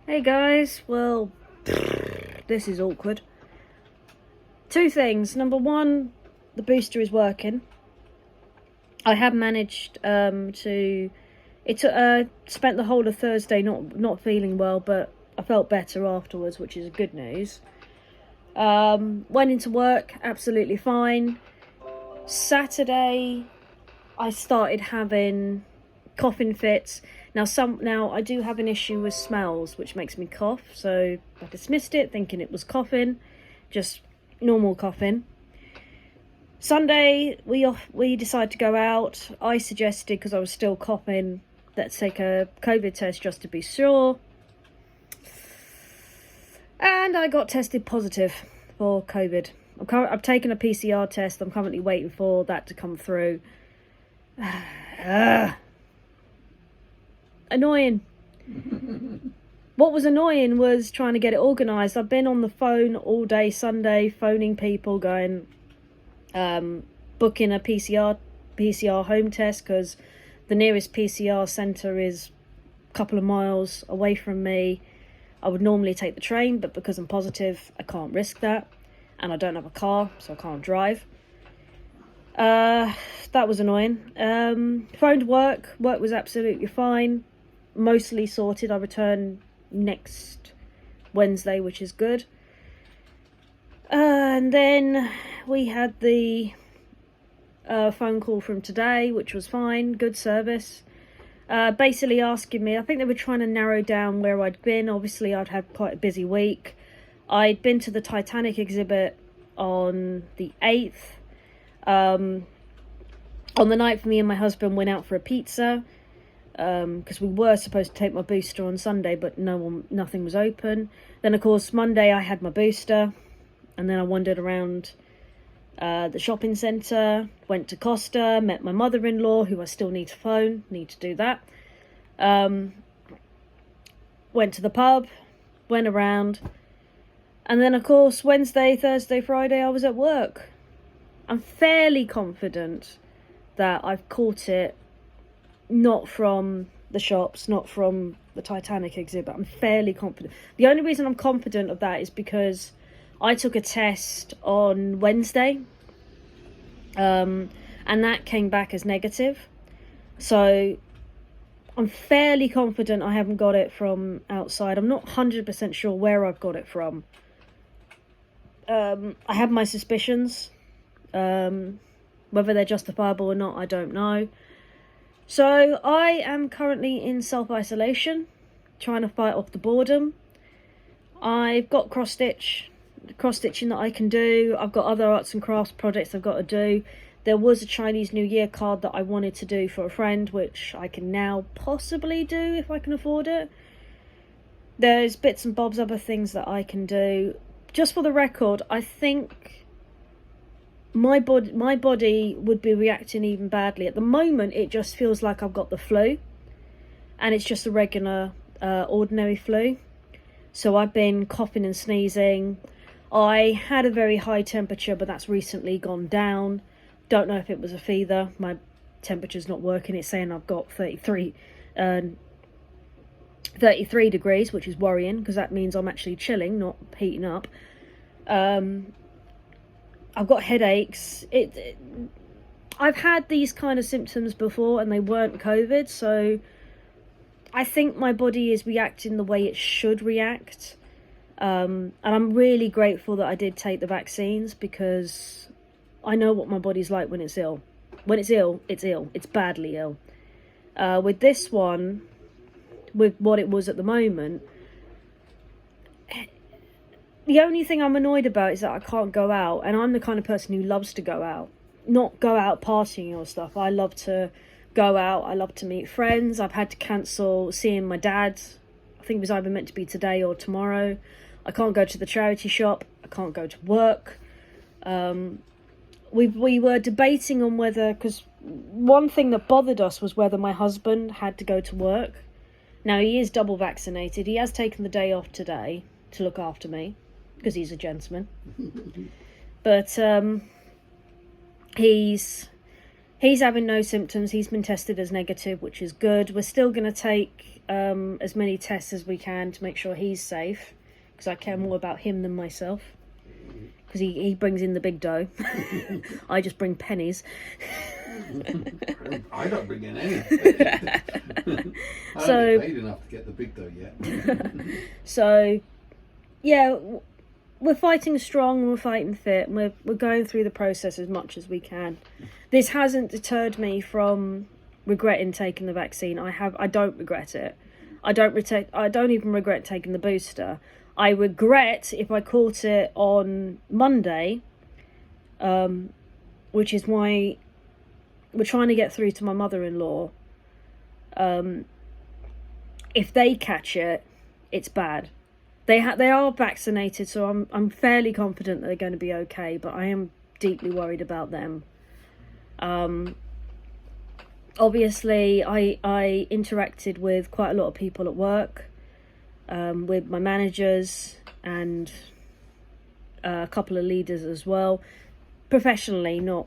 Hey guys, well, this is awkward. Two things. Number one, the booster is working. I have managed to. Spent the whole of Thursday not feeling well, but I felt better afterwards, which is good news. Went into work absolutely fine. Saturday, I started having coughing fits. Now I do have an issue with smells, which makes me cough, so I dismissed it, thinking it was coughing, just normal coughing. Sunday, we decided to go out. I suggested, because I was still coughing, let's take a COVID test just to be sure. And I got tested positive for COVID. I've taken a PCR test. I'm currently waiting for that to come through. Annoying. What was annoying was trying to get it organised. I've been on the phone all day Sunday, phoning people, going, booking a PCR home test, because the nearest PCR centre is a couple of miles away from me. I would normally take the train, but because I'm positive, I can't risk that. And I don't have a car, so I can't drive. That was annoying. Phoned work. Work was absolutely fine. Mostly sorted. I return next Wednesday, which is good. And then we had the phone call from today, which was fine. Good service. Basically asking me, I think they were trying to narrow down where I'd been. Obviously, I'd had quite a busy week. I'd been to the Titanic exhibit on the 8th. On the 9th, me and my husband went out for a pizza, because we were supposed to take my booster on Sunday, but nothing was open. Then, of course, Monday I had my booster, and then I wandered around the shopping centre, went to Costa, met my mother-in-law, who I still need to phone, need to do that. Went to the pub, went around, and then, of course, Wednesday, Thursday, Friday, I was at work. I'm fairly confident that I've caught it not from the shops, not from the Titanic exhibit. I'm fairly confident. The only reason I'm confident of that is because I took a test on Wednesday, and that came back as negative. So I'm fairly confident I haven't got it from outside. I'm not 100% sure where I've got it from. I have my suspicions. Whether they're justifiable or not, I don't know. So I am currently in self-isolation, trying to fight off the boredom. I've got cross-stitching that I can do. I've got other arts and crafts projects I've got to do. There was a Chinese New Year card that I wanted to do for a friend, which I can now possibly do if I can afford it. There's bits and bobs, other things that I can do. Just for the record, I think my body would be reacting even badly. At the moment, it just feels like I've got the flu, and it's just a regular, ordinary flu. So I've been coughing and sneezing. I had a very high temperature, but that's recently gone down. Don't know if it was a fever. My temperature's not working. It's saying I've got 33 degrees, which is worrying, because that means I'm actually chilling, not heating up. I've got headaches. I've had these kind of symptoms before, and they weren't COVID, so I think my body is reacting the way it should react. And I'm really grateful that I did take the vaccines, because I know what my body's like when it's ill. When it's ill, it's ill. It's badly ill. With this one, with what it was at the moment, the only thing I'm annoyed about is that I can't go out, and I'm the kind of person who loves to go out. Not go out partying or stuff. I love to go out. I love to meet friends. I've had to cancel seeing my dad. I think it was either meant to be today or tomorrow. I can't go to the charity shop. I can't go to work. We were debating on whether, because one thing that bothered us was whether my husband had to go to work. Now, he is double vaccinated. He has taken the day off today to look after me, because he's a gentleman. But he He's having no symptoms. He's been tested as negative, which is good. We're still going to take as many tests as we can to make sure he's safe, because I care more about him than myself, because he brings in the big dough. I just bring pennies. I don't bring in anything. I don't get paid enough to get the big dough yet. So, yeah, we're fighting strong and we're fighting fit, and we're going through the process as much as we can. This hasn't deterred me from regretting taking the vaccine. I don't regret it. I don't even regret taking the booster. I regret if I caught it on Monday, which is why we're trying to get through to my mother-in-law. If they catch it, it's bad. They are vaccinated, so I'm fairly confident that they're going to be okay, but I am deeply worried about them. Obviously, I interacted with quite a lot of people at work, with my managers and a couple of leaders as well. Professionally, not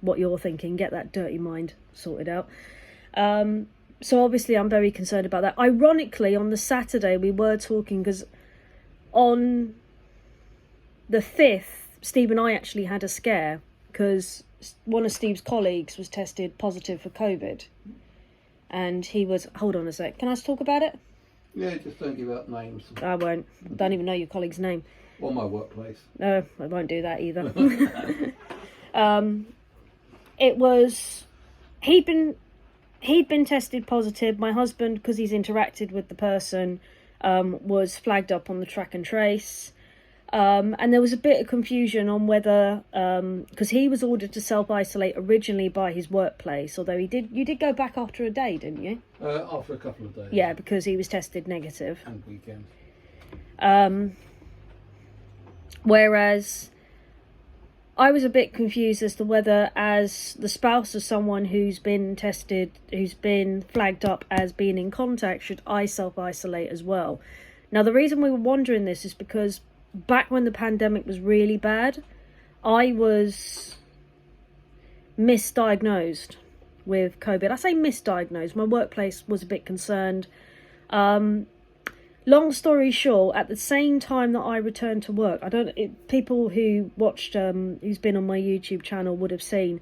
what you're thinking. Get that dirty mind sorted out. So obviously I'm very concerned about that. Ironically, on the Saturday we were talking, because on the 5th, Steve and I actually had a scare, because one of Steve's colleagues was tested positive for COVID. And he was... Hold on a sec. Can I talk about it? Yeah, just don't give out names. I won't. Don't even know your colleague's name. Or my workplace. No, I won't do that either. It was... He'd been tested positive. My husband, because he's interacted with the person, was flagged up on the track and trace. And there was a bit of confusion on whether, because he was ordered to self-isolate originally by his workplace, although you did go back after a day, didn't you? After a couple of days. Yeah, because he was tested negative. And weekends. Whereas I was a bit confused as to whether, as the spouse of someone who's been tested, who's been flagged up as being in contact, should I self-isolate as well? Now, the reason we were wondering this is because back when the pandemic was really bad, I was misdiagnosed with COVID. I say misdiagnosed. My workplace was a bit concerned. Long story short, at the same time that I returned to work, people who watched, who's been on my YouTube channel would have seen,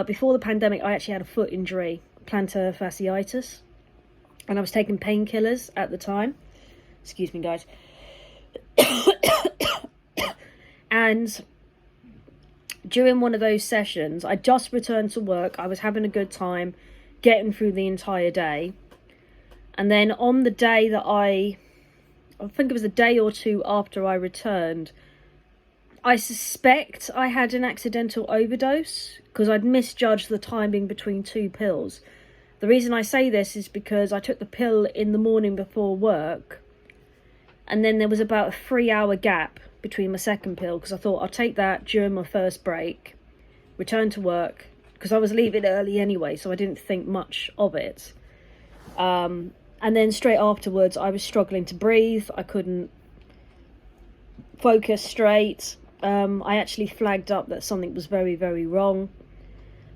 before the pandemic, I actually had a foot injury, plantar fasciitis, and I was taking painkillers at the time. Excuse me, guys. And during one of those sessions, I just returned to work. I was having a good time, getting through the entire day. And then on the day that I think it was a day or two after I returned, I suspect I had an accidental overdose, because I'd misjudged the timing between two pills. The reason I say this is because I took the pill in the morning before work, and then there was about a 3-hour gap between my second pill, because I thought I'll take that during my first break, return to work, because I was leaving early anyway, so I didn't think much of it. And then straight afterwards, I was struggling to breathe. I couldn't focus straight. I actually flagged up that something was very, very wrong.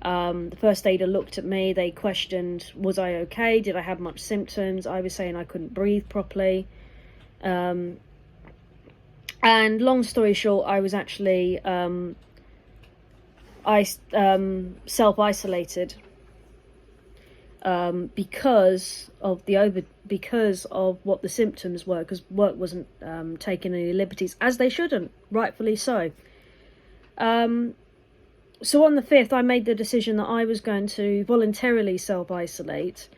The first aider looked at me. They questioned, was I okay? Did I have much symptoms? I was saying I couldn't breathe properly. And long story short, I was actually self-isolated because of what the symptoms were, because work wasn't taking any liberties, as they shouldn't, rightfully so. So on the 5th, I made the decision that I was going to voluntarily self-isolate,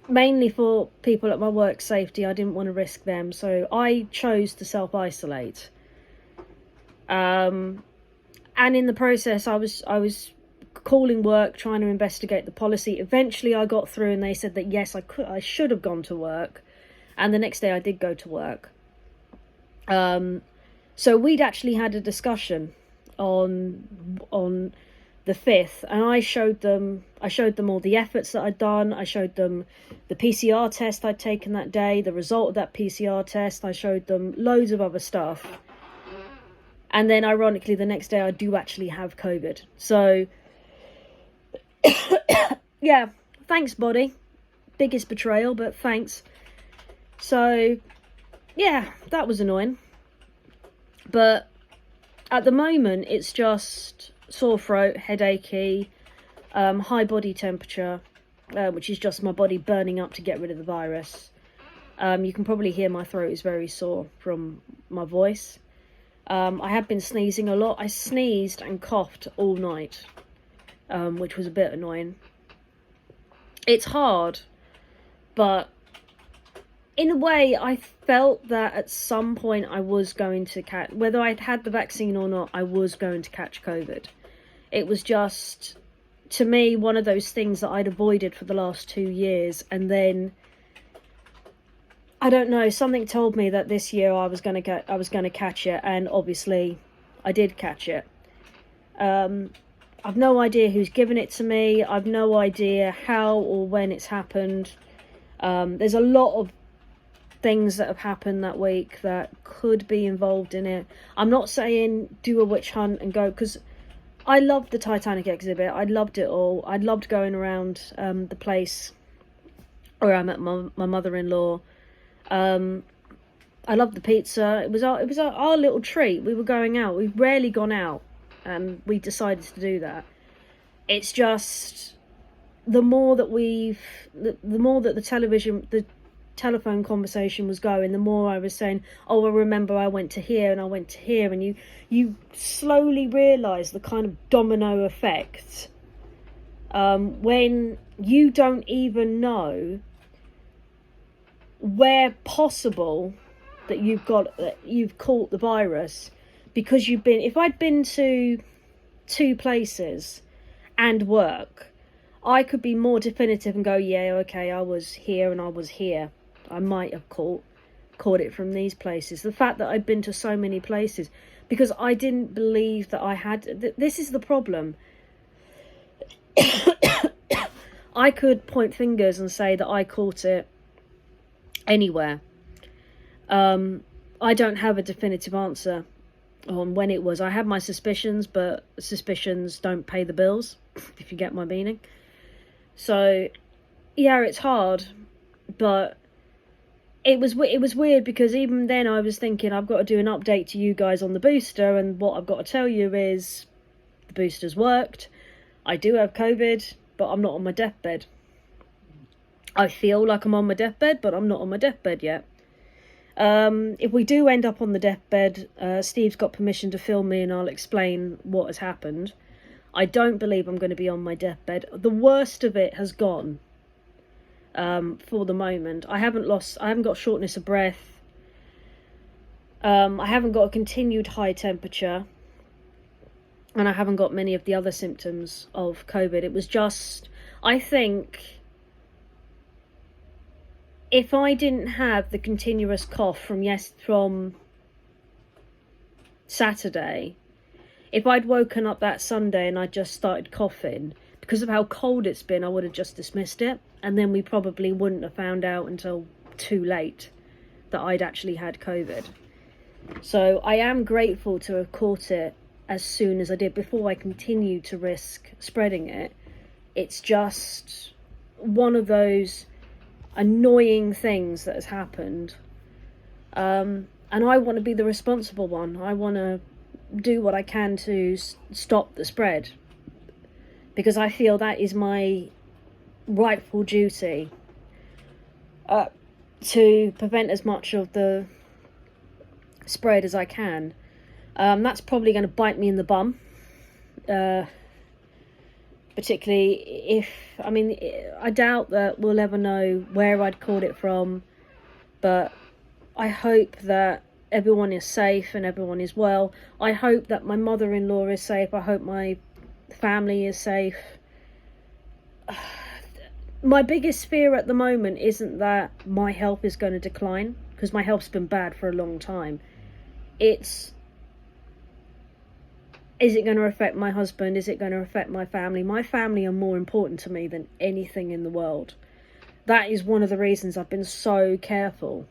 mainly for people at my work safety. I didn't want to risk them, so I chose to self-isolate. And in the process, I was calling work, trying to investigate the policy. Eventually I got through and they said that yes, I should have gone to work, and the next day I did go to work. So we'd actually had a discussion on the 5th, and I showed them all the efforts that I'd done. I showed them the PCR test I'd taken that day, the result of that PCR test. I showed them loads of other stuff. And then ironically, the next day I do actually have COVID. So, yeah, thanks, body. Biggest betrayal, but thanks. So, yeah, that was annoying. But at the moment, it's just sore throat, headachy, high body temperature, which is just my body burning up to get rid of the virus. You can probably hear my throat is very sore from my voice. I have been sneezing a lot. I sneezed and coughed all night, which was a bit annoying. It's hard, but in a way, I felt that at some point I was going to catch, whether I'd had the vaccine or not, I was going to catch COVID. It was just, to me, one of those things that I'd avoided for the last 2 years, and then I don't know, something told me that this year I was going to catch it, and obviously I did catch it. I've no idea who's given it to me. I've no idea how or when it's happened. There's a lot of things that have happened that week that could be involved in it. I'm not saying do a witch hunt and go, because I loved the Titanic exhibit. I loved it all. I loved going around the place where I met my mother-in-law. I loved the pizza. It was our little treat. We were going out. We've rarely gone out, and we decided to do that. It's just the more that the telephone conversation was going, the more I was saying, oh, I remember I went to here and I went to here, and you slowly realise the kind of domino effect when you don't even know where possible that you've caught the virus, because if I'd been to 2 places and work, I could be more definitive and go, yeah, okay, I was here and I was here. I might have caught it from these places. The fact that I'd been to so many places, because I didn't believe that I had. This is the problem. I could point fingers and say that I caught it anywhere. I don't have a definitive answer on when it was. I have my suspicions, but suspicions don't pay the bills, if you get my meaning. So, yeah, it's hard, but it was weird, because even then I was thinking I've got to do an update to you guys on the booster, and what I've got to tell you is the booster's worked. I do have COVID, but I'm not on my deathbed. I feel like I'm on my deathbed, but I'm not on my deathbed yet. If we do end up on the deathbed, Steve's got permission to film me and I'll explain what has happened. I don't believe I'm going to be on my deathbed. The worst of it has gone. For the moment, I haven't got shortness of breath. I haven't got a continued high temperature, and I haven't got many of the other symptoms of COVID. It was just, I think, if I didn't have the continuous cough from Saturday, if I'd woken up that Sunday and I just started coughing, because of how cold it's been, I would have just dismissed it, and then we probably wouldn't have found out until too late that I'd actually had COVID. So I am grateful to have caught it as soon as I did, before I continued to risk spreading it. It's just one of those annoying things that has happened, and I want to be the responsible one. I want to do what I can to stop the spread, because I feel that is my rightful duty, to prevent as much of the spread as I can. That's probably going to bite me in the bum, particularly I doubt that we'll ever know where I'd caught it from, but I hope that everyone is safe and everyone is well. I hope that my mother-in-law is safe. I hope my family is safe. My biggest fear at the moment isn't that my health is going to decline, because my health's been bad for a long time. Is it going to affect my husband? Is it going to affect my family? My family are more important to me than anything in the world. That is one of the reasons I've been so careful.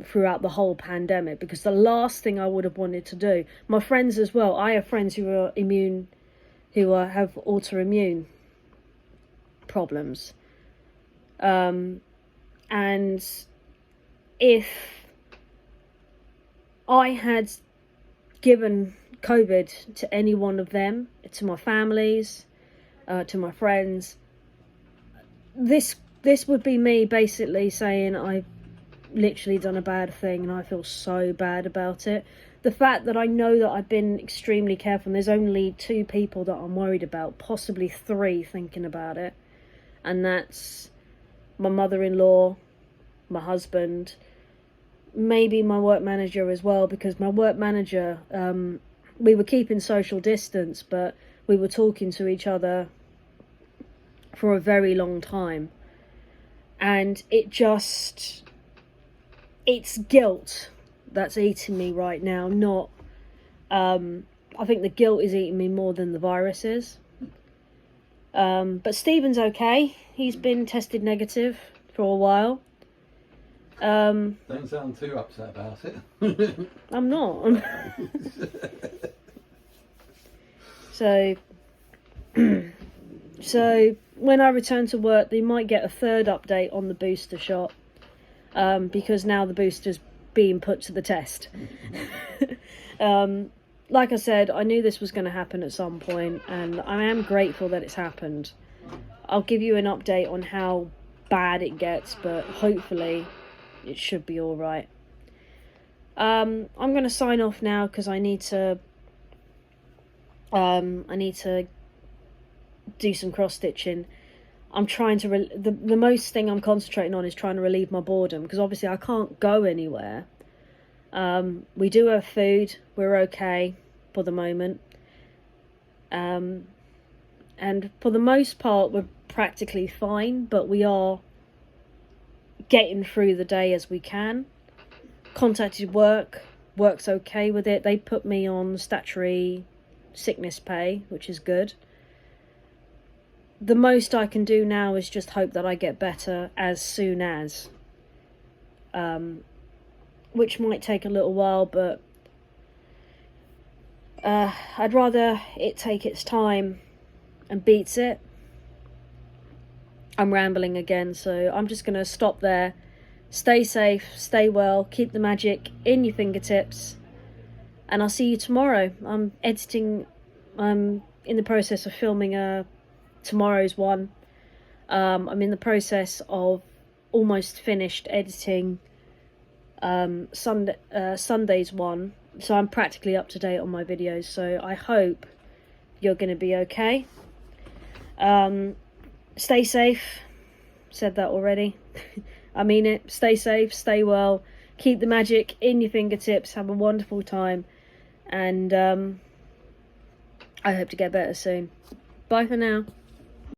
throughout the whole pandemic, because the last thing I would have wanted to do, my friends as well, I have friends who are have autoimmune problems, and if I had given COVID to any one of them, to my families, to my friends, this would be me basically saying I've literally done a bad thing and I feel so bad about it. The fact that I know that I've been extremely careful, and there's only 2 people that I'm worried about, possibly 3 thinking about it, and that's my mother-in-law, my husband, maybe my work manager as well, because my work manager, we were keeping social distance, but we were talking to each other for a very long time, and it's guilt that's eating me right now, not I think the guilt is eating me more than the virus is. But Stephen's okay. He's been tested negative for a while. Don't sound too upset about it. I'm not. So when I return to work, they might get a 3rd update on the booster shot, because now the booster's being put to the test. Like I said, I knew this was going to happen at some point, and I am grateful that it's happened. I'll give you an update on how bad it gets, but hopefully it should be all right. I'm going to sign off now because I need to do some cross stitching. I'm trying to the most thing I'm concentrating on is trying to relieve my boredom, because obviously I can't go anywhere. We do have food, we're okay for the moment, and for the most part we're practically fine, but we are getting through the day as we can. Contacted work's okay with it. They put me on statutory sickness pay, which is good. The most I can do now is just hope that I get better as soon as, which might take a little while, but I'd rather it take its time and beats it. I'm rambling again, so I'm just going to stop there. Stay safe, stay well, keep the magic in your fingertips, and I'll see you tomorrow. I'm editing, I'm in the process of filming tomorrow's one. I'm in the process of almost finished editing Sunday's one, so I'm practically up to date on my videos, so I hope you're going to be okay. Stay safe. Said that already. I mean it. Stay safe, stay well, keep the magic in your fingertips, have a wonderful time, and I hope to get better soon. Bye for now.